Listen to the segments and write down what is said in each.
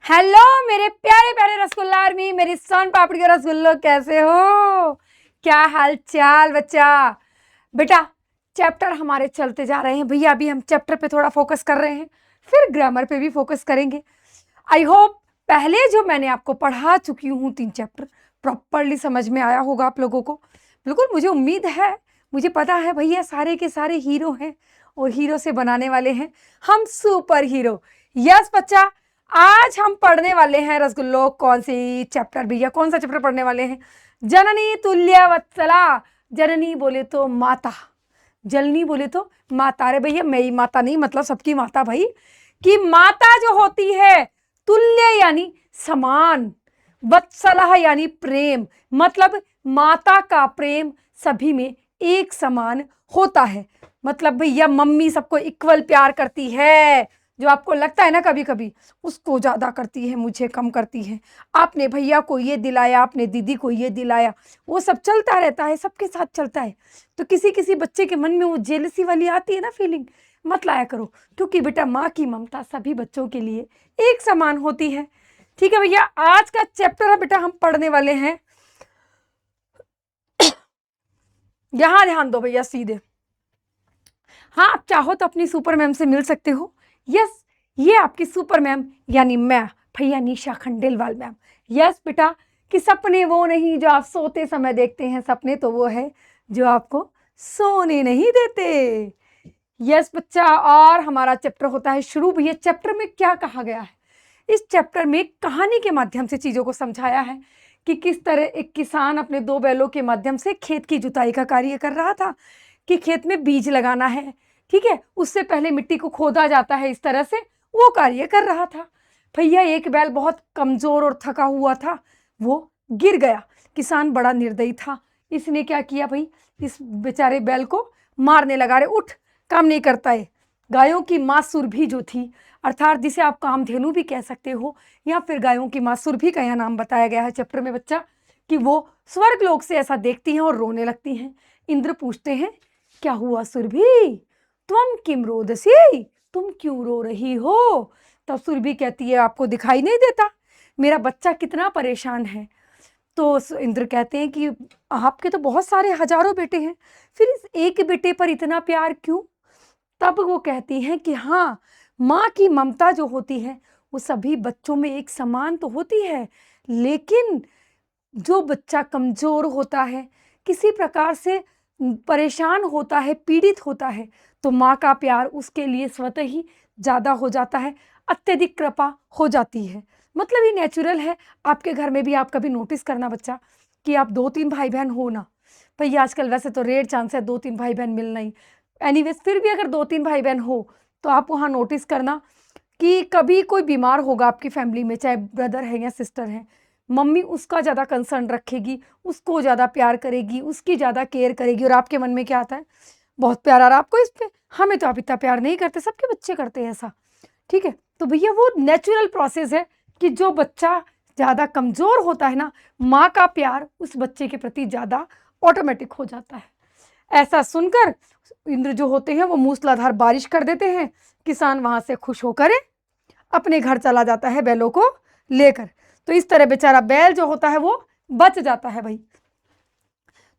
Hello मेरे प्यारे प्यारे रसगुल्ला आर्मी, मेरी सोन पापड़ी के रसगुल्लो, कैसे हो? क्या हाल चाल बच्चा? बेटा, चैप्टर हमारे चलते जा रहे हैं भैया। अभी हम चैप्टर पे थोड़ा फोकस कर रहे हैं, फिर ग्रामर पे भी फोकस करेंगे। आई होप पहले जो मैंने आपको पढ़ा चुकी हूँ 3 चैप्टर प्रॉपरली समझ में आया होगा आप लोगों को। बिल्कुल, मुझे उम्मीद है, मुझे पता है भैया सारे के सारे हीरो हैं और हीरो से बनाने वाले हैं हम सुपर हीरो। यस बच्चा, आज हम पढ़ने वाले हैं रसगुल्लो। कौन सी चैप्टर भैया? कौन सा चैप्टर पढ़ने वाले हैं? जननी तुल्य वत्सला। जननी बोले तो माता, जननी बोले तो माता। अरे भैया मेरी माता नहीं, मतलब सबकी माता भाई। कि माता जो होती है, तुल्य यानी समान, वत्सला यानी प्रेम, मतलब माता का प्रेम सभी में एक समान होता है। मतलब भैया मम्मी सबको इक्वल प्यार करती है। जो आपको लगता है ना कभी कभी उसको ज्यादा करती है, मुझे कम करती है। आपने भैया को ये दिलाया, आपने दीदी को ये दिलाया, वो सब चलता रहता है, सबके साथ चलता है। तो किसी किसी बच्चे के मन में वो जेलसी वाली आती है ना फीलिंग, मत लाया करो। क्योंकि बेटा माँ की ममता सभी बच्चों के लिए एक समान होती है। ठीक है भैया, आज का चैप्टर है बेटा हम पढ़ने वाले हैं। यहां ध्यान दो भैया सीधे। हाँ, आप चाहो तो अपनी सुपर मैम से मिल सकते हो। यस, ये आपकी सुपर मैम यानी मैं भैया निशा खंडेलवाल मैम। यस बेटा, कि सपने वो नहीं जो आप सोते समय देखते हैं, सपने तो वो है जो आपको सोने नहीं देते। यस बच्चा, और हमारा चैप्टर होता है शुरू। भैया चैप्टर में क्या कहा गया है? इस चैप्टर में कहानी के माध्यम से चीजों को समझाया है कि किस तरह एक किसान अपने 2 बैलों के माध्यम से खेत की जुताई का कार्य कर रहा था। कि खेत में बीज लगाना है, ठीक है, उससे पहले मिट्टी को खोदा जाता है, इस तरह से वो कार्य कर रहा था। भैया एक बैल बहुत कमजोर और थका हुआ था, वो गिर गया। किसान बड़ा निर्दयी था, इसने क्या किया भाई, इस बेचारे बैल को मारने लगा। रे उठ, काम नहीं करता है। गायों की माँ सुरभि जो थी, अर्थात जिसे आप कामधेनु भी कह सकते हो, या फिर गायों की माँ सुरभि का यह नाम बताया गया है चैप्टर में बच्चा, कि वो स्वर्ग लोक से ऐसा देखती हैं और रोने लगती हैं। इंद्र पूछते हैं, क्या हुआ सुरभि, तुम किम रोदसी, तुम क्यों रो रही हो? तब सुरभि कहती है, आपको दिखाई नहीं देता मेरा बच्चा कितना परेशान है? तो इंद्र कहते हैं कि आपके तो बहुत सारे हजारों बेटे हैं, फिर इस एक बेटे पर इतना प्यार क्यों? तब वो कहती हैं कि हाँ, माँ की ममता जो होती है वो सभी बच्चों में एक समान तो होती है, लेकिन जो बच्चा कमजोर होता है, किसी प्रकार से परेशान होता है, पीड़ित होता है, तो माँ का प्यार उसके लिए स्वतः ही ज़्यादा हो जाता है, अत्यधिक कृपा हो जाती है। मतलब ये नेचुरल है। आपके घर में भी आप कभी नोटिस करना बच्चा कि आप 2-3 भाई बहन हो ना, भाई आजकल वैसे तो रेयर चांस है 2-3 भाई बहन मिलना ही। एनीवेज फिर भी अगर 2-3 भाई बहन हो तो आप वहाँ नोटिस करना कि कभी कोई बीमार होगा आपकी फैमिली में, चाहे ब्रदर है या सिस्टर है, मम्मी उसका ज़्यादा कंसर्न रखेगी, उसको ज़्यादा प्यार करेगी, उसकी ज़्यादा केयर करेगी, और आपके मन में क्या आता है, बहुत प्यार आ रहा है आपको इस पे, हमें तो आप इतना प्यार नहीं करते, सबके बच्चे करते हैं ऐसा। ठीक है, तो भैया वो नेचुरल प्रोसेस है कि जो बच्चा ज़्यादा कमज़ोर होता है ना, माँ का प्यार उस बच्चे के प्रति ज़्यादा ऑटोमेटिक हो जाता है। ऐसा सुनकर इंद्र जो होते हैं वो मूसलाधार बारिश कर देते हैं। किसान वहां से खुश होकर अपने घर चला जाता है बैलों को लेकर। तो इस तरह बेचारा बैल जो होता है वो बच जाता है भाई।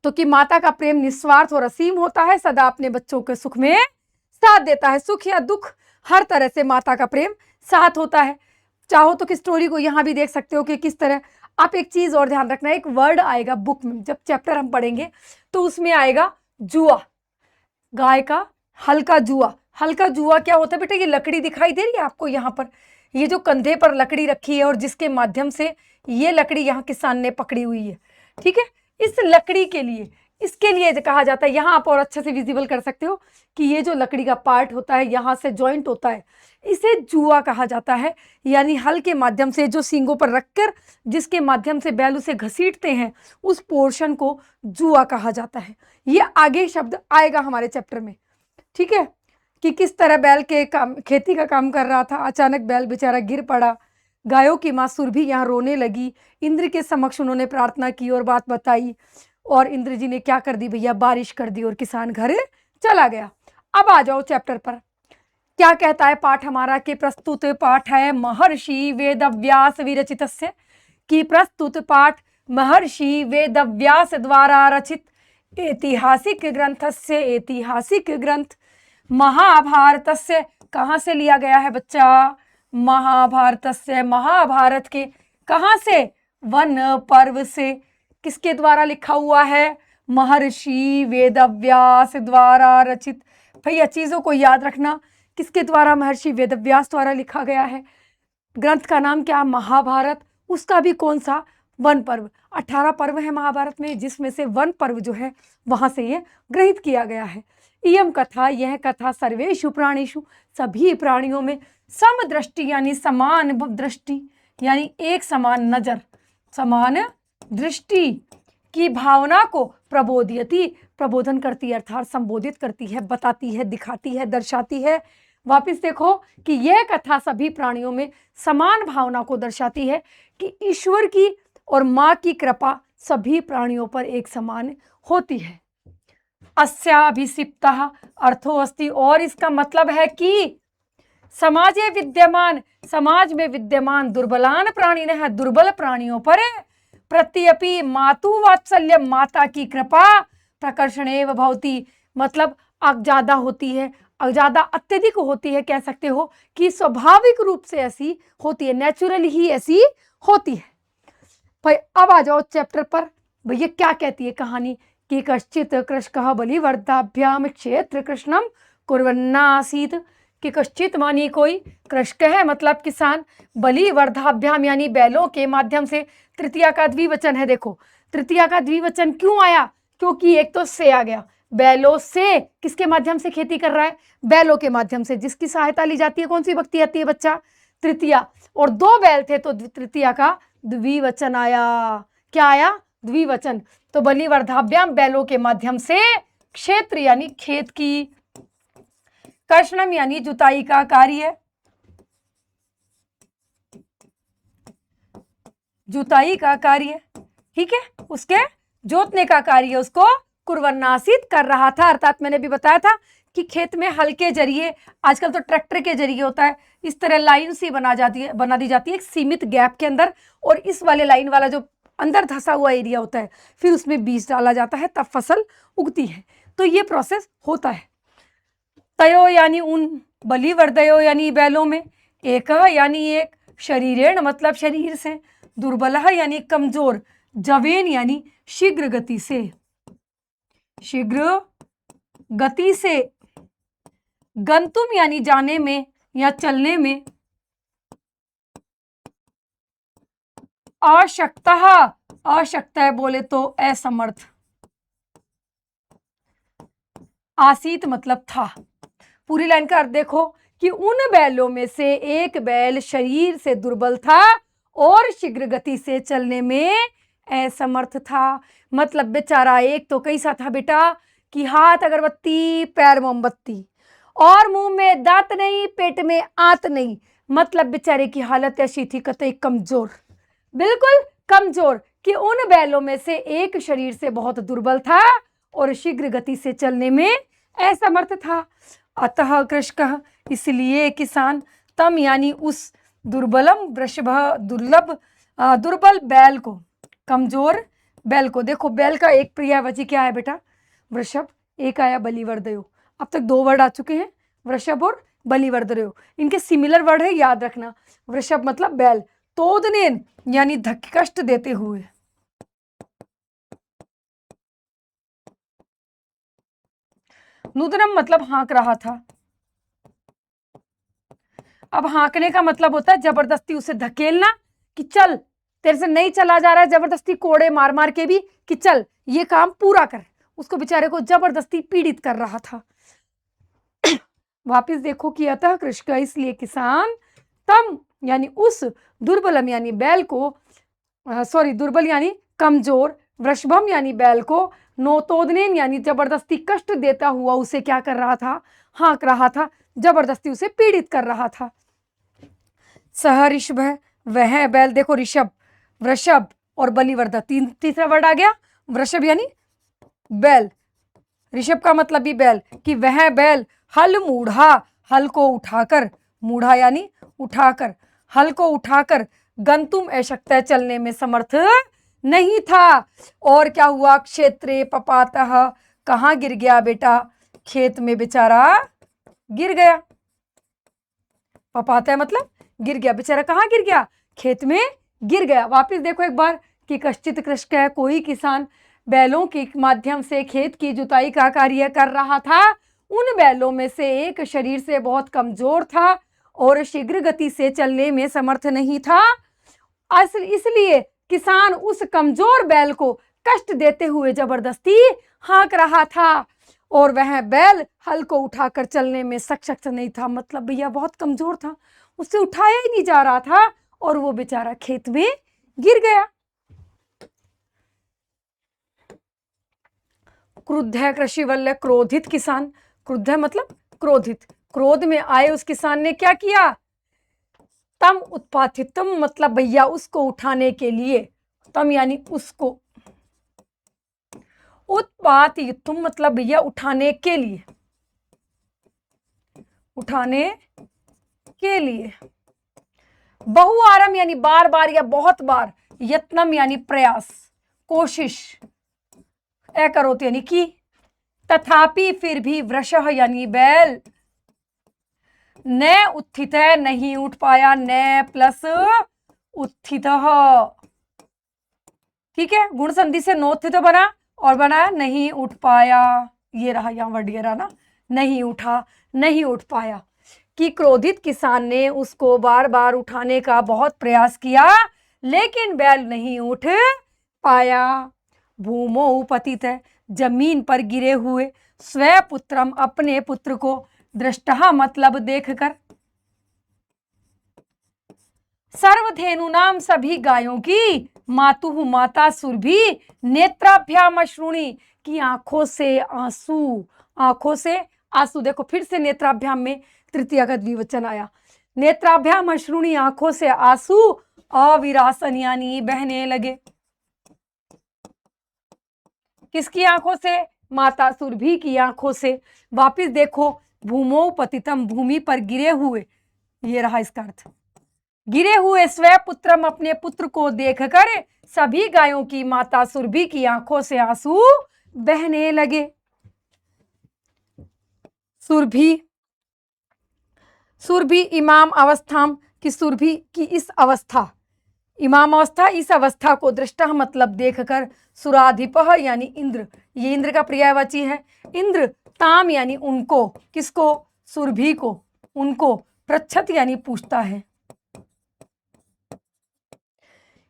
तो कि माता का प्रेम निस्वार्थ और असीम होता है, सदा अपने बच्चों के सुख में साथ देता है। सुख या दुख हर तरह से माता का प्रेम साथ होता है। चाहो तो किस स्टोरी को यहां भी देख सकते हो कि किस तरह। आप एक चीज और ध्यान रखना, एक वर्ड आएगा बुक में, जब चैप्टर हम पढ़ेंगे तो उसमें आएगा जुआ, गाय का हल्का जुआ। हल्का जुआ क्या होता है बेटा? ये लकड़ी दिखाई दे रही है आपको यहाँ पर, ये जो कंधे पर लकड़ी रखी है और जिसके माध्यम से ये लकड़ी यहाँ किसान ने पकड़ी हुई है, ठीक है, इस लकड़ी के लिए, इसके लिए कहा जाता है, यहाँ आप और अच्छे से विजिबल कर सकते हो कि ये जो लकड़ी का पार्ट होता है यहाँ से जॉइंट होता है, इसे जुआ कहा जाता है। यानी हल के माध्यम से जो सींगों पर रखकर जिसके माध्यम से बैल उसे घसीटते हैं, उस पोर्शन को जुआ कहा जाता है। ये आगे शब्द आएगा हमारे चैप्टर में, ठीक है, कि किस तरह बैल के काम, खेती का काम कर रहा था, अचानक बैल बेचारा गिर पड़ा। गायों की माँ सुरभि यहाँ रोने लगी। इंद्र के समक्ष उन्होंने प्रार्थना की और बात बताई, और इंद्र जी ने क्या कर दी भैया, बारिश कर दी और किसान घर चला गया। अब आ जाओ चैप्टर पर। क्या कहता है पाठ हमारा कि प्रस्तुत पाठ है महर्षि वेदव्यास विरचितस्य, कि प्रस्तुत पाठ महर्षि वेदव्यास द्वारा रचित ऐतिहासिक ग्रंथस्य, ऐतिहासिक ग्रंथ महाभारतस्य कहाँ से लिया गया है बच्चा? महाभारतस्य, महाभारत के कहाँ से? वन पर्व से। किसके द्वारा लिखा हुआ है? महर्षि वेदव्यास द्वारा रचित। भैया चीजों को याद रखना, किसके द्वारा? महर्षि वेदव्यास द्वारा लिखा गया है। ग्रंथ का नाम क्या? महाभारत। उसका भी कौन सा? वन पर्व। 18 पर्व है महाभारत में, जिसमें से वन पर्व जो है वहां से ये ग्रहित किया गया है। इयम कथा, यह कथा सर्वेषु प्राणीषु, सभी प्राणियों में समदृष्टि यानी समान दृष्टि यानी एक समान नजर, समान दृष्टि की भावना को प्रबोधयति, प्रबोधन करती है अर्थात संबोधित करती है, बताती है, दिखाती है, दर्शाती है। वापिस देखो कि यह कथा सभी प्राणियों में समान भावना को दर्शाती है कि ईश्वर की और माँ की कृपा सभी प्राणियों पर एक समान होती है। अस्याभिषिप्तः अर्थो अस्ति, और इसका मतलब है कि समाजे विद्यमान, समाज में विद्यमान दुर्बलान प्राणिनः, दुर्बल प्राणियों पर प्रत्यपि मातु वात्सल्य, माता की कृपा प्रकर्षणेव भवति, मतलब ज्यादा होती है, ज्यादा अत्यधिक होती है, कह सकते हो कि स्वाभाविक रूप से ऐसी होती है, नेचुरली ही ऐसी होती है। भाई अब आ जाओ चैप्टर पर। भैया क्या कहती है कहानी कि कश्चित कृषकः बलिवर्धाभ्याम क्षेत्र कृष्णम कुर्वन्नासीत्, कि कश्चित मानी कोई, कृषक है मतलब किसान, बलिवर्धाभ्याम यानी बैलों के माध्यम से, तृतीया का द्विवचन है। देखो तृतीया का द्विवचन क्यों आया? क्योंकि एक तो से आ गया, बैलों से किसके माध्यम से खेती कर रहा है? बैलों के माध्यम से। जिसकी सहायता ली जाती है कौन सी विभक्ति आती है बच्चा? तृतीया। और दो बैल थे तो तृतीया का द्विवचन आया। क्या आया? द्विवचन। तो बलिवर्धाभ्याम बैलों के माध्यम से, क्षेत्र यानी खेत की, कर्षणम यानी जुताई का कार्य, जुताई का कार्य, ठीक है, उसके जोतने का कार्य उसको कुर्वन्नासीत कर रहा था। अर्थात मैंने भी बताया था कि खेत में हल के जरिए, आजकल तो ट्रैक्टर के जरिए होता है, इस तरह लाइन सी बना दी जाती है एक सीमित गैप के अंदर, और इस वाले लाइन वाला जो अंदर धंसा हुआ एरिया होता है, फिर उसमें बीज डाला जाता है, तब फसल उगती है। तो ये प्रोसेस होता है। तयो यानी उन, बलिवर्दयो यानी बैलों में, एक यानी एक, शरीरेण मतलब शरीर से, दुर्बल यानी कमजोर, जवेन यानी शीघ्र गति से, शीघ्र गति से, गंतुम यानी जाने में या चलने में, अशक्तः, अशक्त है बोले तो असमर्थ, आसीत मतलब था। पूरी लाइन का अर्थ देखो कि उन बैलों में से एक बैल शरीर से दुर्बल था और शीघ्र गति से चलने में असमर्थ था। मतलब बेचारा एक तो कैसा था बेटा कि हाथ अगरबत्ती, पैर मोमबत्ती, और मुंह में दांत नहीं, पेट में आंत नहीं। मतलब बेचारे की हालत ऐसी थी, कतई कमजोर, बिल्कुल कमजोर, कि उन बैलों में से एक शरीर से बहुत दुर्बल था और शीघ्र गति से चलने में असमर्थ था। अतः कृषकः, इसलिए किसान, तम यानी उस दुर्बलम वृषभ, दुर्बल बैल को, कमजोर बैल को, देखो बैल का एक पर्यायवाची क्या है बेटा? वृषभ। एक आया बलिवर्दयो। अब तक दो वर्ड आ चुके हैं, वृषभ और बलिवर्दयो। इनके सिमिलर वर्ड है, याद रखना। वृषभ मतलब बैल, तोदनेन यानी धक्के कष्ट देते हुए, नूतनम मतलब हाँक रहा था। अब हाँकने का मतलब होता है जबरदस्ती उसे धकेलना कि चल, तेरे से नहीं चला जा रहा है, जबरदस्ती कोड़े मार मार के भी कि चल ये काम पूरा कर, उसको बेचारे को जबरदस्ती पीड़ित कर रहा था। वापिस देखो कि अतः कृषक, इसलिए किसान, तम यानी उस, दुर्बलम यानी बैल को, सॉरी दुर्बल यानी कमजोर, वृषभम यानी बैल को, नोतोदनेन यानी जबरदस्ती कष्ट देता हुआ उसे क्या कर रहा था? हाँक रहा था, जबरदस्ती उसे पीड़ित कर रहा था। सह ऋषभ, वह बैल, देखो ऋषभ, वृषभ और बलिवर्दा, तीसरा वर्ड आ गया। वृषभ यानी बैल, ऋषभ का मतलब भी बैल, कि वह बैल हल मूढ़ा, हल को उठाकर, मूढ़ा यानी उठाकर, हल को उठाकर गंतुम अशक्तः, चलने में समर्थ नहीं था। और क्या हुआ, क्षेत्रे पपातः, कहाँ गिर गया बेटा, खेत में बेचारा गिर गया। पपातः मतलब गिर गया, बेचारा कहाँ गिर गया, खेत में गिर गया। वापस देखो एक बार कि कश्चित कृषकः, कोई किसान बैलों के माध्यम से खेत की जुताई का कार्य कर रहा था। उन बैलों में से एक शरीर से बहुत कमजोर था और शीघ्र गति से चलने में समर्थ नहीं था। इसलिए किसान उस कमजोर बैल को कष्ट देते हुए जबरदस्ती हाँक रहा था और वह बैल हल को उठाकर चलने में सक्षम नहीं था। मतलब भैया बहुत कमजोर था, उससे उठाया ही नहीं जा रहा था और वो बेचारा खेत में गिर गया। क्रुद्ध है कृषि वल्ल, क्रोधित किसान, क्रुद्ध है मतलब क्रोधित, क्रोध में आए उस किसान ने क्या किया, तम उत्पातितम मतलब भैया उसको उठाने के लिए, तम यानी उसको, उत्पातितम मतलब भैया उठाने के लिए, उठाने के लिए, बहुआरम यानी बार बार या बहुत बार, यत्नम यानी प्रयास, कोशिश, अकरोत यानी की, तथापि फिर भी, वृषः यानी बैल, न उत्थित है नहीं उठ पाया, न प्लस उत्थित, ठीक है, गुण संधि से नोत्थित बना और बना नहीं उठ पाया, ये रहा यहां वगैरह ना, नहीं उठा, नहीं उठ पाया। कि क्रोधित किसान ने उसको बार बार उठाने का बहुत प्रयास किया लेकिन बैल नहीं उठ पाया। भूमो पतित है, जमीन पर गिरे हुए, स्वपुत्रम अपने पुत्र को, दृष्टः मतलब देखकर, सर्वधेनु नाम सभी गायों की, मातुः माता सुरभि, नेत्राभ्याम अश्रुणी की आंखों से आंसू, आंखों से आंसू। देखो फिर से नेत्राभ्याम में तृतीया का द्विवचन आया, नेत्राभ्याम अश्रुणी आंखों से आंसू, अविरासन यानी बहने लगे। किसकी आंखों से, माता सुरभि की आंखों से। वापिस देखो, भूमो पतितम भूमि पर गिरे हुए, ये रहा इसका अर्थ, गिरे हुए स्वपुत्रम अपने पुत्र को देखकर सभी गायों की माता सुरभि की आंखों से आंसू बहने लगे। सुरभि, सुरभि इमाम अवस्थाम की, सुरभि की इस अवस्था, इमाम अवस्था, इस अवस्था को, दृष्टा मतलब देखकर, सुराधिपः यानी इंद्र, ये इंद्र का पर्यायवाची है, इंद्र, ताम यानी उनको, किसको, सुरभि को, उनको, पृच्छत यानी पूछता है,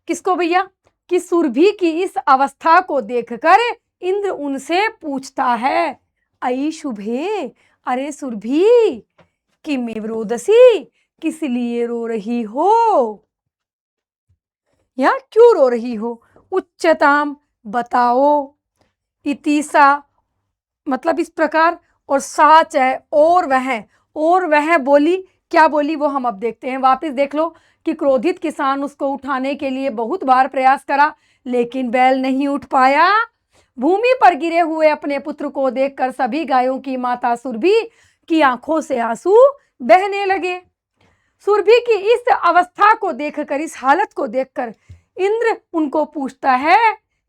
किसको भैया, कि सुरभि की इस अवस्था को देखकर इंद्र उनसे पूछता है, अई शुभे, अरे सुरभि, कि में रोदसी, किस लिए रो रही हो, या क्यों रो रही हो, उच्चताम बताओ, इतिसा मतलब इस प्रकार, और साच है और वह बोली, क्या बोली वो हम अब देखते हैं। वापस देख लो कि क्रोधित किसान उसको उठाने के लिए बहुत बार प्रयास करा लेकिन बैल नहीं उठ पाया। भूमि पर गिरे हुए अपने पुत्र को देखकर सभी गायों की माता सुरभि की आंखों से आंसू बहने लगे। सुरभि की इस अवस्था को देखकर, इस हालत को देखकर इंद्र उनको पूछता है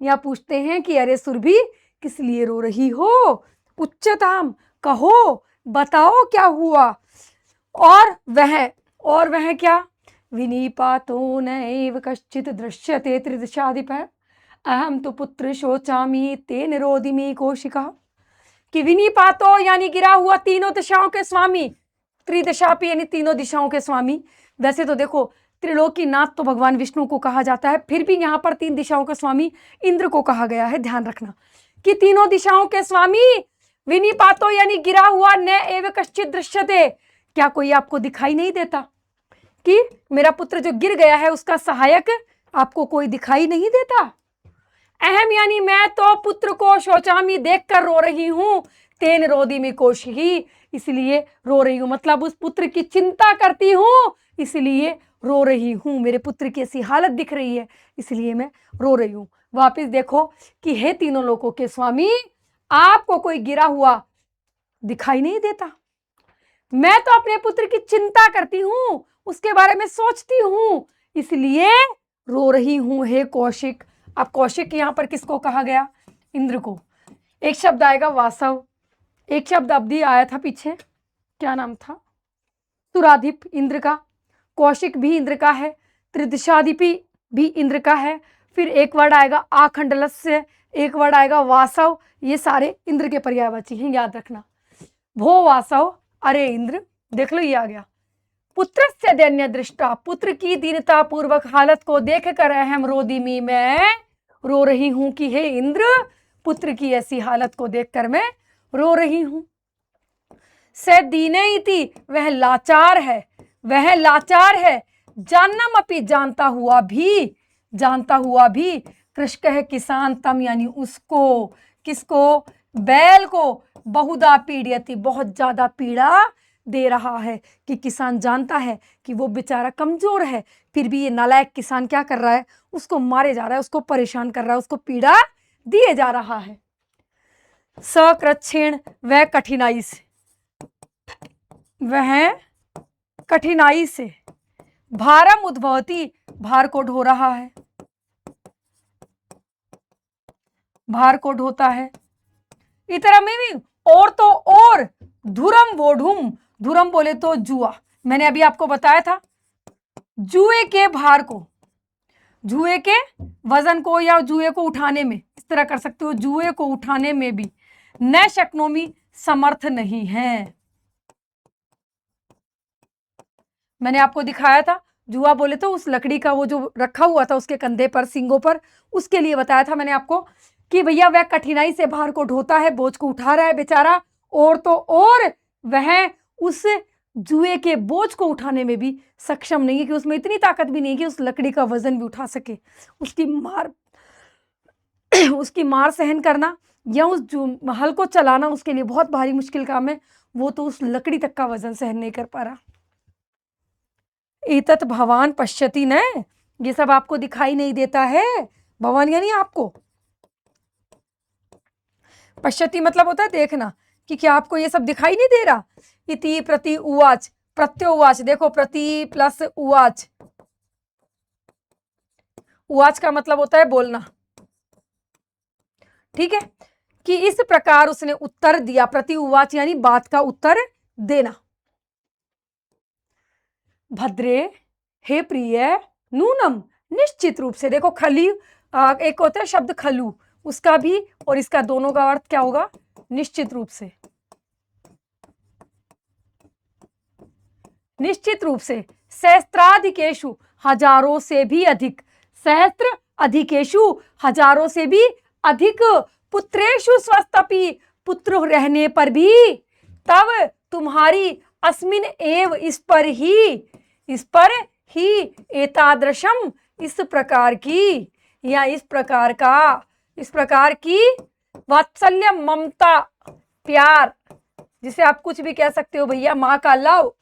या पूछते हैं कि अरे सुरभि, किस लिए रो रही हो, उच्चताम कहो, बताओ क्या हुआ। और वह क्या, विनीपातो नैव कश्चित् दृश्यते त्रिदशाधिपः, अहम तो पुत्र शोचामी तेन रोदिमी कोशिका। कि विनीपातो यानी गिरा हुआ, तीनों दिशाओं के स्वामी, त्रिदशापि यानी तीनों दिशाओं के स्वामी। वैसे तो देखो त्रिलोकीनाथ तो भगवान विष्णु को कहा जाता है, फिर भी यहाँ पर तीन दिशाओं के स्वामी इंद्र को कहा गया है, ध्यान रखना कि तीनों दिशाओं के स्वामी, विनीपातो यानी गिरा हुआ, न एव कश्चित् दृश्यते, क्या कोई आपको दिखाई नहीं देता, कि मेरा पुत्र जो गिर गया है उसका सहायक आपको कोई दिखाई नहीं देता। अहम यानी मैं तो पुत्र को शोचामी देखकर रो रही हूं, तेन रोदिमी कोशिही, इसलिए रो रही हूं, मतलब उस पुत्र की चिंता करती हूं इसलिए रो रही हूं, मेरे पुत्र की ऐसी हालत दिख रही है इसलिए मैं रो रही हूं। वापिस देखो कि हे तीनों लोकों के स्वामी, आपको कोई गिरा हुआ दिखाई नहीं देता, मैं तो अपने पुत्र की चिंता करती हूँ, उसके बारे में सोचती हूँ, इसलिए रो रही हूँ हे कौशिक। अब कौशिक यहाँ पर किसको कहा गया? इंद्र को। एक शब्द आएगा वासव, एक शब्द अवधि आया था पीछे, क्या नाम था? सुराधिप, इंद्र का। कौशिक भी इंद्र का है, त्रिदिशाधिपि भी इंद्र का है। फिर एक वर्ड आएगा आखंडलस्य, एक वर्ड आएगा वासव। ये सारे इंद्र के पर्यायवाची हैं, याद रखना। भो वासव, अरे इंद्र, देख लो ये आ गया। पुत्रस्य दैन्य दृष्टा, पुत्र की दीनता पूर्वक हालत को देखकर अहम रोदिमी, मैं रो रही हूं कि हे इंद्र, पुत्र की ऐसी हालत को देखकर मैं रो रही हूं। से दीने इति, वह लाचार है, वह लाचार है। जानम अपि, जानता हुआ भी कृषक है किसान तम, यानी उसको, किसको? बैल को बहुधा पीड़यति, बहुत ज्यादा पीड़ा दे रहा है। कि किसान जानता है कि वो बेचारा कमजोर है, फिर भी ये नालायक किसान क्या कर रहा है? उसको मारे जा रहा है, उसको परेशान कर रहा है, उसको पीड़ा दिए जा रहा है। सकृच्छेण, वह कठिनाई से, वह कठिनाई से। भारम उद्भवती, भार को ढो रहा है, भार को ढोता है। इतर में भी और तो और, धुरम वोढुम, धुरम बोले तो जुआ। मैंने अभी आपको बताया था, जुए के भार को, जुए के वजन को या जुए को उठाने में, इस तरह कर सकते हो, जुए को उठाने में भी न शक्नोमी, समर्थ नहीं है। मैंने आपको दिखाया था, जुआ बोले तो उस लकड़ी का वो जो रखा हुआ था उसके कंधे पर, सींगों पर, उसके लिए बताया था मैंने आपको कि भैया वह कठिनाई से भार को ढोता है, बोझ को उठा रहा है बेचारा। और तो और वह उस जुए के बोझ को उठाने में भी सक्षम नहीं है, कि उसमें इतनी ताकत भी नहीं है कि उस लकड़ी का वजन भी उठा सके। उसकी मार उसकी मार सहन करना या उस हल को चलाना उसके लिए बहुत भारी मुश्किल काम है। वो तो उस लकड़ी तक का वजन सहन नहीं कर पा रहा। एतत् भवान पश्यति न, ये सब आपको दिखाई नहीं देता है। भवान यानी आपको, पश्यति मतलब होता है देखना, कि क्या आपको ये सब दिखाई नहीं दे रहा? इति प्रति उवाच, प्रत्यो उवाच, देखो प्रति प्लस उवाच, उवाच का मतलब होता है बोलना, ठीक है? कि इस प्रकार उसने उत्तर दिया, प्रति उवाच यानी बात का उत्तर देना। भद्रे, हे प्रिय, नूनम, निश्चित रूप से। देखो खली, एक होता है शब्द खलु, उसका भी और इसका दोनों का अर्थ क्या होगा? निश्चित रूप से, निश्चित रूप से। सहस्त्राधिकेशु, हजारों से भी अधिक, सहस्त्र अधिकेशु, हजारों से भी अधिक। पुत्रेशु स्वस्तपि, पुत्र रहने पर भी, तब तुम्हारी, अस्मिन एव, इस पर ही, एतादृशम, इस प्रकार की, या इस प्रकार की वात्सल्य, ममता, प्यार, जिसे आप कुछ भी कह सकते हो भैया, माँ का लव,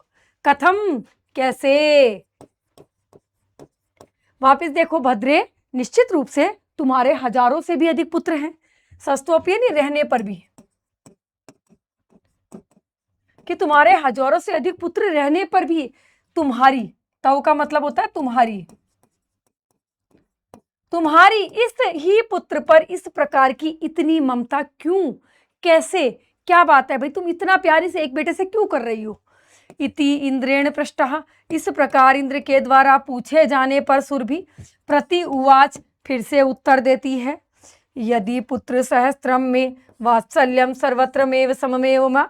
कथम, कैसे। वापिस देखो, भद्रे, निश्चित रूप से तुम्हारे हजारों से भी अधिक पुत्र हैं। सस्तोपि यानी रहने पर भी, कि तुम्हारे हजारों से अधिक पुत्र रहने पर भी तुम्हारी, तव का मतलब होता है तुम्हारी इस ही पुत्र पर इस प्रकार की इतनी ममता क्यों, कैसे, क्या बात है भाई, तुम इतना प्यार से एक बेटे से क्यों कर रही हो? इति इंद्रेण पृष्टः, इस प्रकार इंद्र के द्वारा पूछे जाने पर सुरभि प्रति उवाच, फिर से उत्तर देती है। यदि पुत्र सहस्त्रम में वात्सल्यम सर्वत्र में सममेव मा,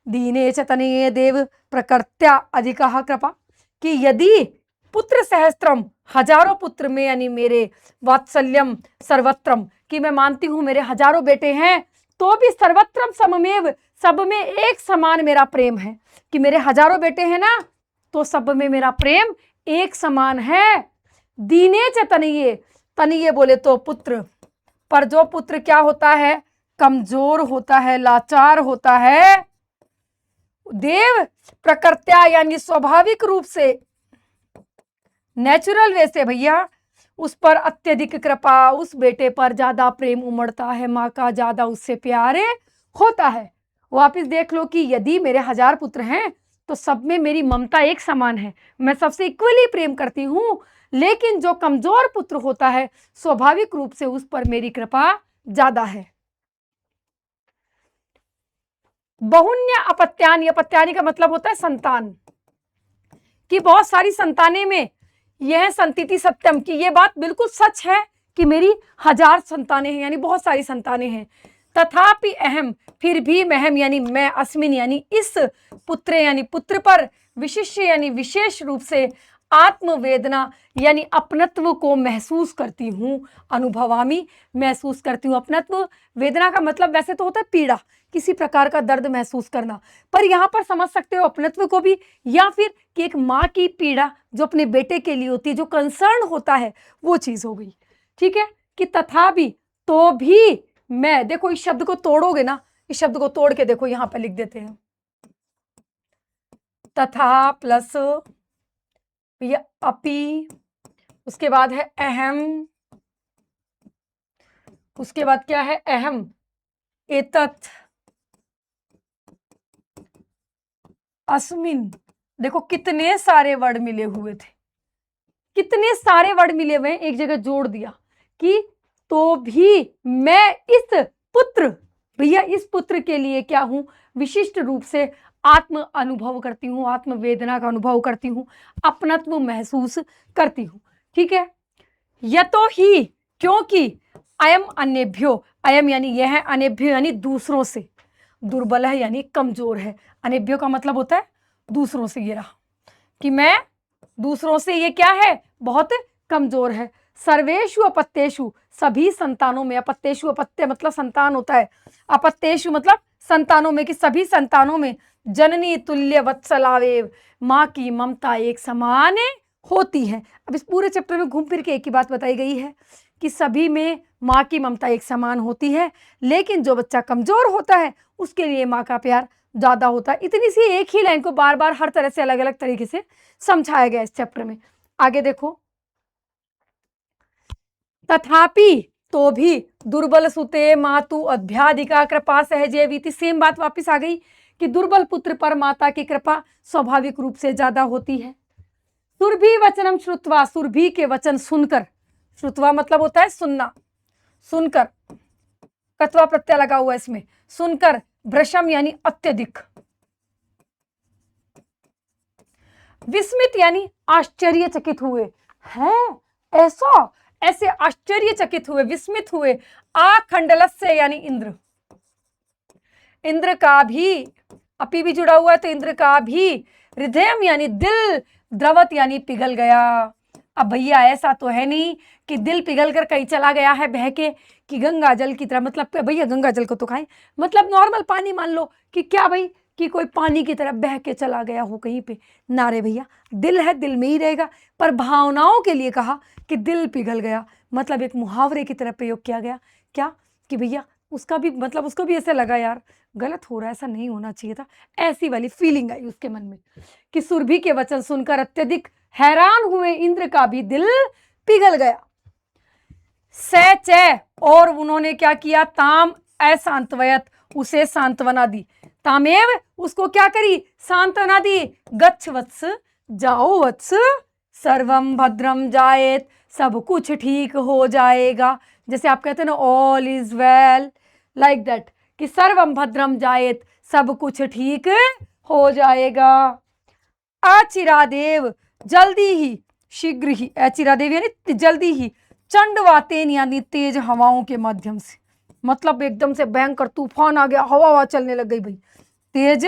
दीने च तनये देव प्रकृत्या अधिकः कृपा, कि यदि पुत्र सहस्त्रम, हजारों पुत्र में, यानी मेरे, वात्सल्यम सर्वत्रम, कि मैं मानती हूं मेरे हजारों बेटे हैं, तो भी सर्वत्रम सममेव, सब में एक समान मेरा प्रेम है। कि मेरे हजारों बेटे हैं ना, तो सब में मेरा प्रेम एक समान है। दीने च तनये, तनये बोले तो पुत्र, पर जो पुत्र क्या होता है? कमजोर होता है, लाचार होता है। देव प्रकृत्या यानी स्वाभाविक रूप से, नेचुरल वे से भैया, उस पर अत्यधिक कृपा, उस बेटे पर ज्यादा प्रेम उमड़ता है, माँ का ज्यादा उससे प्यार होता है। वापिस देख लो कि यदि मेरे 1000 पुत्र हैं तो सब में मेरी ममता एक समान है, मैं सबसे इक्वली प्रेम करती हूं, लेकिन जो कमजोर पुत्र होता है स्वाभाविक रूप से उस पर मेरी कृपा ज्यादा है। बहुन्य अपत्यानि, अपत्यानि का मतलब होता है संतान, कि बहुत सारी संतानें में यह संतिति सत्यम, कि ये बात बिल्कुल सच है कि मेरी 1000 संतानें हैं, यानी बहुत सारी संतानें हैं। तथापि अहम, फिर भी महम यानी मैं, अस्मिन यानी इस पुत्र यानी पुत्र पर, विशिष्ट यानी विशेष रूप से, आत्मवेदना यानी अपनत्व को महसूस करती हूँ। अनुभवामी, महसूस करती हूँ। अपनत्व, वेदना का मतलब वैसे तो होता है पीड़ा, किसी प्रकार का दर्द महसूस करना, पर यहाँ पर समझ सकते हो अपनत्व को भी, या फिर कि एक माँ की पीड़ा जो अपने बेटे के लिए होती है, जो कंसर्न होता है, वो चीज हो गई। ठीक है, कि तथापि, तो भी मैं, देखो इस शब्द को तोड़ोगे ना, इस शब्द को तोड़ के देखो, यहां पर लिख देते हैं तथा प्लस ये अपि, उसके बाद है अहम, उसके बाद क्या है अहम, एतत्, अस्मिन। देखो कितने सारे वर्ड मिले हुए थे, कितने सारे वर्ड मिले हुए, एक जगह जोड़ दिया कि तो भी मैं इस पुत्र, भैया इस पुत्र के लिए क्या हूं, विशिष्ट रूप से आत्म अनुभव करती हूं, आत्म वेदना का अनुभव करती हूं, अपनत्व महसूस करती हूं। ठीक है, यतो ही, क्योंकि अयम अन्यभ्यो, अयम यानी यह, अन्यभ्यो यानी दूसरों से, दुर्बल है यानी कमजोर है। अन्यभ्यो का मतलब होता है दूसरों से, ये रहा कि मैं दूसरों से ये क्या है, बहुत कमजोर है। सर्वेषु अपत्येषु, सभी संतानों में, अपत्येषु, अपत्य मतलब संतान होता है, अपत्येषु मतलब संतानों में, कि सभी संतानों में जननी तुल्य वत्सलावेव, माँ की ममता एक समान होती है। अब इस पूरे चैप्टर में घूम फिर के एक ही बात बताई गई है कि सभी में माँ की ममता एक समान होती है, लेकिन जो बच्चा कमजोर होता है उसके लिए माँ का प्यार ज्यादा होता है। इतनी सी एक ही लाइन को बार बार हर तरह से अलग अलग तरीके से समझाया गया इस चैप्टर में। आगे देखो, तथापि, तो भी, दुर्बल सुते मातु अध्याधिका कृपा सहजे वीति, सेम बात वापस आ गई कि दुर्बल पुत्र पर माता की कृपा स्वाभाविक रूप से ज्यादा होती है। सुरभि वचनम श्रुत्वा, सुरभि के वचन सुनकर, श्रुत्वा मतलब होता है सुनना, सुनकर, कत्वा प्रत्यय लगा हुआ इसमें, सुनकर, भ्रशम यानी अत्यधिक, विस्मित यानी आश्चर्यचकित हुए, हैं ऐसा, ऐसे आश्चर्यचकित हुए, विस्मित हुए। आखंडलस्य यानी इंद्र, इंद्र का भी, अपी भी जुड़ा हुआ है तो इंद्र का भी, हृदयम यानी दिल, द्रवत यानी पिघल गया। अब भैया ऐसा तो है नहीं कि दिल पिघल कर कहीं चला गया है बह के, कि गंगा जल की तरह, मतलब भैया गंगा जल को तो खाएं, मतलब नॉर्मल पानी मान लो, कि क्या भाई कि कोई पानी की तरह बह के चला गया हो कहीं पे, नारे भैया दिल है, दिल में ही रहेगा। पर भावनाओं के लिए कहा कि दिल पिघल गया, मतलब एक मुहावरे की तरह प्रयोग किया गया, क्या कि भैया उसका भी मतलब, उसको भी ऐसे लगा यार गलत हो रहा है, ऐसा नहीं होना चाहिए था, ऐसी वाली फीलिंग आई उसके मन में, कि सुरभि के वचन सुनकर अत्यधिक हैरान हुए इंद्र का भी दिल पिघल गया। सच, और उन्होंने क्या किया, ताम असांत्वयत, उसे सांत्वना दी, तामेव उसको क्या करी, सांत्वना दी। गच्छ वत्स, जाओ वत्स, सर्वम भद्रम जाएत, सब कुछ ठीक हो जाएगा। जैसे आप कहते हैं ना all is well, like that, कि सर्वम भद्रम जाएत, सब कुछ ठीक हो जाएगा। अचिरादेव, जल्दी ही, शीघ्र ही, अचिरादेव यानी जल्दी ही, चंडवातेन यानी तेज हवाओं के माध्यम से, मतलब एकदम से भयंकर तूफान आ गया, हवा चलने लग गई भाई, तेज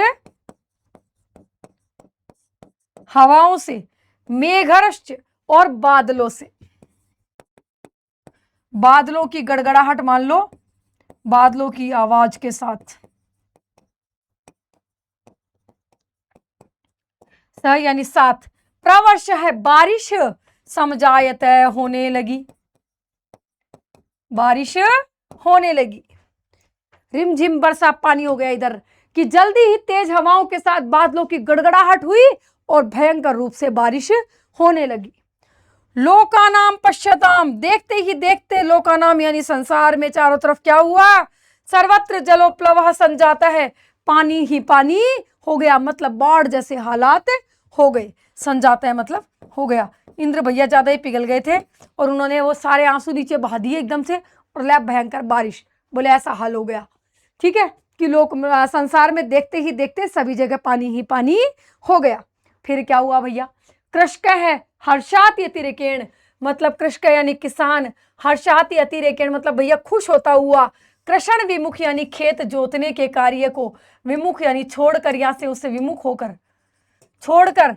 हवाओं से, मेघर्ष और बादलों से, बादलों की गड़गड़ाहट मान लो, बादलों की आवाज के साथ, यानी साथ, प्रवर्ष है बारिश, समझायत होने लगी, बारिश होने लगी, रिमझिम बरसा पानी हो गया इधर, कि जल्दी ही तेज हवाओं के साथ बादलों की गड़गड़ाहट हुई और भयंकर रूप से बारिश होने लगी। लोकानाम पश्यताम, देखते ही देखते, लोकानाम यानी संसार में चारों तरफ क्या हुआ, सर्वत्र जलोप्लवः संजाता है, पानी ही पानी हो गया, मतलब बाढ़ जैसे हालात हो गए। सन जाता है मतलब हो गया। इंद्र भैया ज्यादा ही पिघल गए थे और उन्होंने वो सारे आंसू नीचे बहा दिए एकदम से, और लैब भयंकर बारिश, बोले ऐसा हाल हो गया। ठीक है, कि लोग संसार में देखते ही देखते सभी जगह पानी ही पानी हो गया। फिर क्या हुआ भैया, कृषक है हर्षात यतिरेकेण, मतलब कृषक यानी किसान, हर्षात यतिरेकेण मतलब भैया खुश होता हुआ, कृषण विमुख यानी खेत जोतने के कार्य को, विमुख यानी छोड़कर, यहां से उससे विमुख होकर, छोड़कर,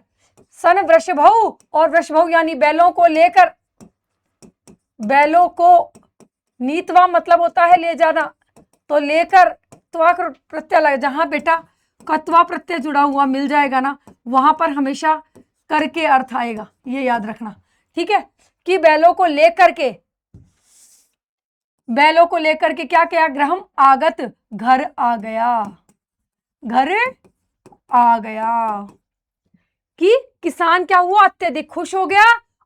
सन वृषभौ, और वृषभौ यानी बैलों को लेकर, बैलों को, नीतवा मतलब होता है ले जाना, तो लेकर, त्वा प्रत्यय लगा, जहां बेटा कत्वा प्रत्यय जुड़ा हुआ मिल जाएगा ना, वहां पर हमेशा करके अर्थ आएगा, ये याद रखना। ठीक है, कि बैलों को लेकर के, बैलों को लेकर के क्या किया, गृहम आगत, घर आ गया, घर आ गया। कि किसान क्या हुआ, अत्यधिक खुश हो गया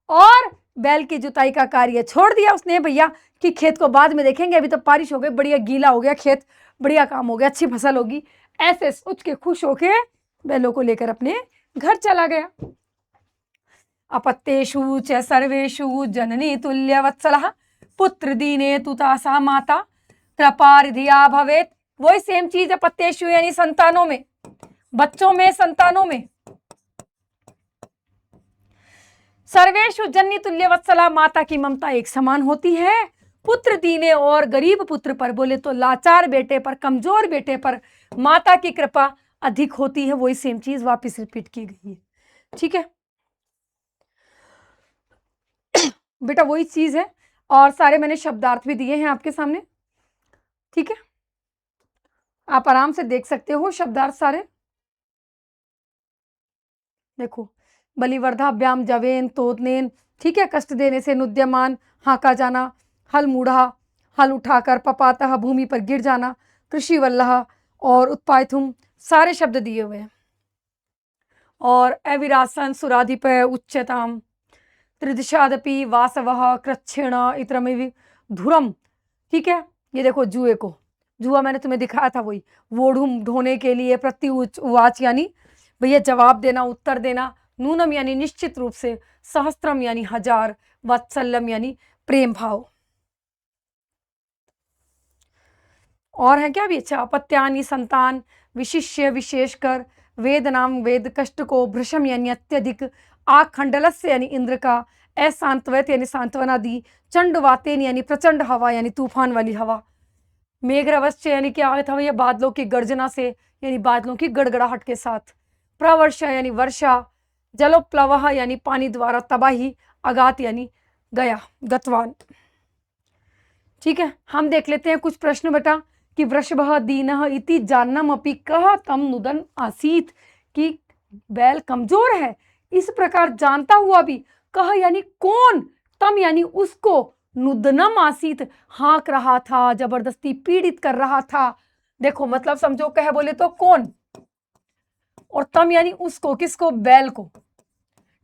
और बैल की जुताई का कार्य छोड़ दिया उसने भैया, कि खेत को बाद में देखेंगे, अभी तो बारिश हो गई, बढ़िया गीला हो गया खेत, बढ़िया काम हो गया, अच्छी फसल होगी, ऐसे सोच के खुश होके बैलों को लेकर अपने घर चला गया। अपत्येषु च सर्वेषु जननी तुल्य वत्सलः, पुत्र दीने तुतासा माता कृपारिधिया भवेत। वही सेम चीज अपत्येषु यानी संतानों में, बच्चों में, संतानों में। सर्वेषु जननी तुल्य वत्सला, माता की ममता एक समान होती है। पुत्र दीने, और गरीब पुत्र पर, बोले तो लाचार बेटे पर, कमजोर बेटे पर माता की कृपा अधिक होती है। वही सेम चीज वापस रिपीट की गई है। ठीक है बेटा, वही चीज है, और सारे मैंने शब्दार्थ भी दिए हैं आपके सामने। ठीक है, आप आराम से देख सकते हो शब्दार्थ सारे। देखो, बलिवर्धाभ्याम जवेन तोतनेन, ठीक है, कष्ट देने से, नुद्यमान हाँका जाना, हल मूढ़ा हल उठाकर, पपातः भूमि पर गिर जाना, कृषि वल्लह और उत्पायथुम, सारे शब्द दिए हुए हैं। और अविरासन सुराधिपय उच्चताम, त्रिदिशादपि वासवः कृच्छेण इतरमिव धुरम। ठीक है, ये देखो जुए को, जुआ मैंने तुम्हें दिखाया था, वही वोढ़ुम ढोने के लिए, प्रत्युवाच यानी भैया जवाब देना, उत्तर देना, नूनम यानी निश्चित रूप से, सहस्त्रम यानी हजार, वत्सल्यम यानी प्रेम भाव। और है क्या भी, अच्छा, अपत्यानि संतान, विशिष्य विशेषकर, वेद नाम वेद, कष्ट को, भृशम यानी अत्यधिक, आग खंडलस्य यानी इंद्र का, असांत्वयत यानी सांत्वना दी, चंडवातेन यानी प्रचंड हवा यानी तूफान वाली हवा, मेघरवश्य यानी क्या था भैया, बादलों की गर्जना से यानी बादलों की गड़गड़ाहट के साथ, प्रवर्षा यानी वर्षा, जलोप्लवः यानी पानी द्वारा तबाही, अगात यानी गया, गतवान। ठीक है, हम देख लेते हैं कुछ प्रश्न बेटा, कि वृषभः दीनः इति जानम अपि कह तम नुदन आसीत, कि बैल कमजोर है इस प्रकार जानता हुआ भी, कह यानी कौन, तम यानी उसको, नुदनम आसीत हाँक रहा था, जबरदस्ती पीड़ित कर रहा था। देखो मतलब समझो, कह बोले तो कौन, और तम यानी उसको, किसको, बैल को।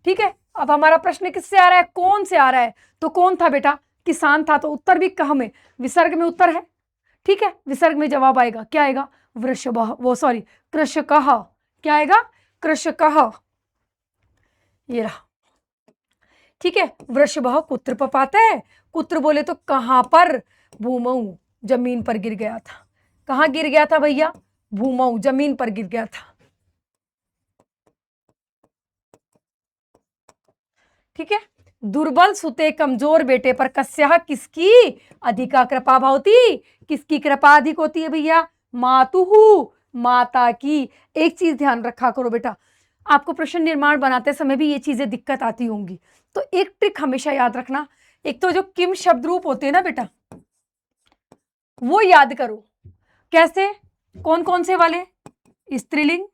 ठीक है, अब हमारा प्रश्न किससे आ रहा है, कौन से आ रहा है, तो कौन था बेटा, किसान था, तो उत्तर भी कह में, विसर्ग में उत्तर है। ठीक है, विसर्ग में जवाब आएगा, क्या आएगा, वृषभः, वो सॉरी कृषकः, क्या आएगा, कृषकः, ये रहा। ठीक है, वृषभः कुत्र पपाता है, कुत्र बोले तो कहां पर, भूमौ, जमीन पर गिर गया था। कहां गिर गया था भैया, भूमौ, जमीन पर गिर गया था। ठीक है, दुर्बल सुते कमजोर बेटे पर, कस्या किसकी, अधिका कृपा भवती, किसकी कृपा अधिक होती है भैया, मातुहु, माता की। एक चीज ध्यान रखा करो बेटा, आपको प्रश्न निर्माण बनाते समय भी ये चीजें दिक्कत आती होंगी, तो एक ट्रिक हमेशा याद रखना, एक तो जो किम शब्द रूप होते हैं ना बेटा, वो याद करो। कैसे, कौन कौन से वाले, स्त्रीलिंग,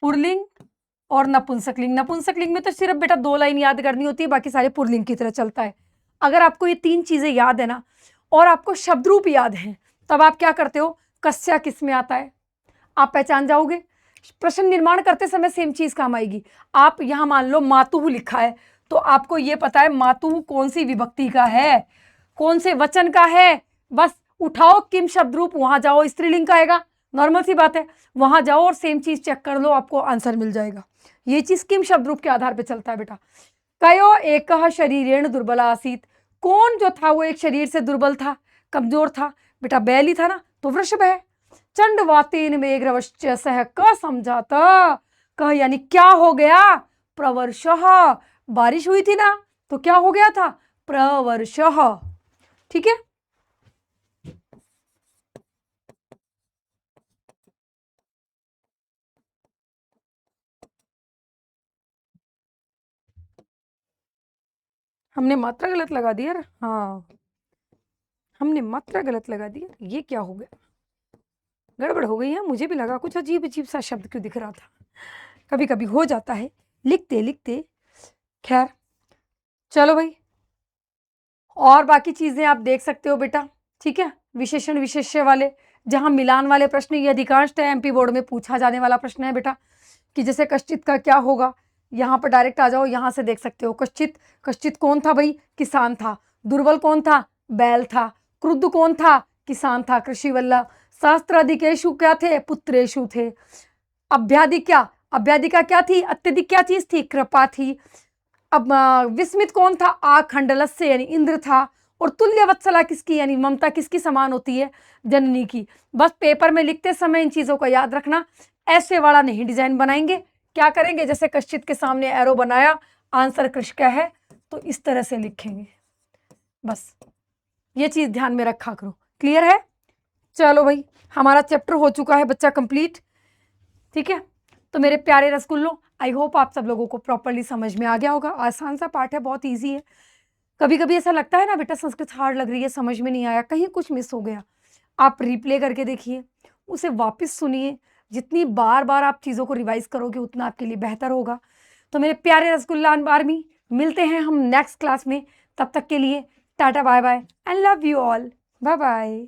पुल्लिंग और नपुंसकलिंग। नपुंसकलिंग में तो सिर्फ बेटा 2 लाइन याद करनी होती है, बाकी सारे पुल्लिंग की तरह चलता है। अगर आपको ये 3 चीजें याद है ना, और आपको शब्द रूप याद है, तब आप क्या करते हो, कस्या किस में आता है आप पहचान जाओगे। प्रश्न निर्माण करते समय सेम चीज काम आएगी। आप यहां मान लो मातुहु लिखा है, तो आपको ये पता है मातुहु कौन सी विभक्ति का है, कौन से वचन का है, बस उठाओ किम शब्द रूप, वहां जाओ, स्त्रीलिंग का आएगा, नॉर्मल सी बात है, वहां जाओ और सेम चीज चेक कर लो, आपको आंसर मिल जाएगा। ये चीज किम शब्द रूप के आधार पे चलता है बेटा। कयो एक शरीरेण दुर्बल आसीत, कौन जो था वो एक शरीर से दुर्बल था, कमजोर था, बेटा बैल ही था ना, तो वृषभ है। चंडवातेन मेघवश्च सह क समझाता, कह यानी क्या हो गया, प्रवर्षः, बारिश हुई थी ना, तो क्या हो गया था, प्रवर्षः। ठीक है, हमने मात्रा गलत लगा दी यार, हाँ हमने मात्रा गलत लगा दी, ये क्या हो गया, गड़बड़ हो गई है, मुझे भी लगा कुछ अजीब अजीब सा शब्द क्यों दिख रहा था, कभी कभी हो जाता है लिखते लिखते। खैर चलो भाई, और बाकी चीजें आप देख सकते हो बेटा, ठीक है। विशेषण विशेष्य वाले, जहां मिलान वाले प्रश्न, ये अधिकांशतः एमपी बोर्ड में पूछा जाने वाला प्रश्न है बेटा, कि जैसे कश्चित का क्या होगा, यहाँ पर डायरेक्ट आ जाओ, यहाँ से देख सकते हो। कश्चित, कश्चित कौन था भाई, किसान था। दुर्बल कौन था, बैल था। क्रुद्ध कौन था, किसान था, कृषि वल्लभ। शास्त्राधिकेशु क्या थे, पुत्रेशु थे। अभ्याधिक्या, अभ्याधिका क्या थी, अत्यधिक क्या चीज थी, कृपा थी। अब विस्मित कौन था, आखंडलस्य यानी इंद्र था। और तुल्य वत्सला किसकी, यानी ममता किसकी समान होती है, जननी की। बस पेपर में लिखते समय इन चीजों का याद रखना, ऐसे वाला नहीं डिजाइन बनाएंगे। क्या करेंगे, जैसे कश्चित के सामने एरो बनाया, आंसर कृष का है, तो इस तरह से लिखेंगे। बस ये चीज ध्यान में रखा करो। क्लियर है, चलो भाई, हमारा चैप्टर हो चुका है बच्चा कंप्लीट, ठीक है। तो मेरे प्यारे रसगुल्लों, आई होप आप सब लोगों को प्रॉपरली समझ में आ गया होगा। आसान सा पाठ है, बहुत इजी है। कभी कभी ऐसा लगता है ना बेटा संस्कृत हार्ड लग रही है, समझ में नहीं आया, कहीं कुछ मिस हो गया, आप रिप्ले करके देखिए, उसे वापस सुनिए। जितनी बार बार आप चीज़ों को रिवाइज करोगे उतना आपके लिए बेहतर होगा। तो मेरे प्यारे रसगुल्ला आर्मी, मिलते हैं हम नेक्स्ट क्लास में। तब तक के लिए tata bye bye and love you all, bye bye.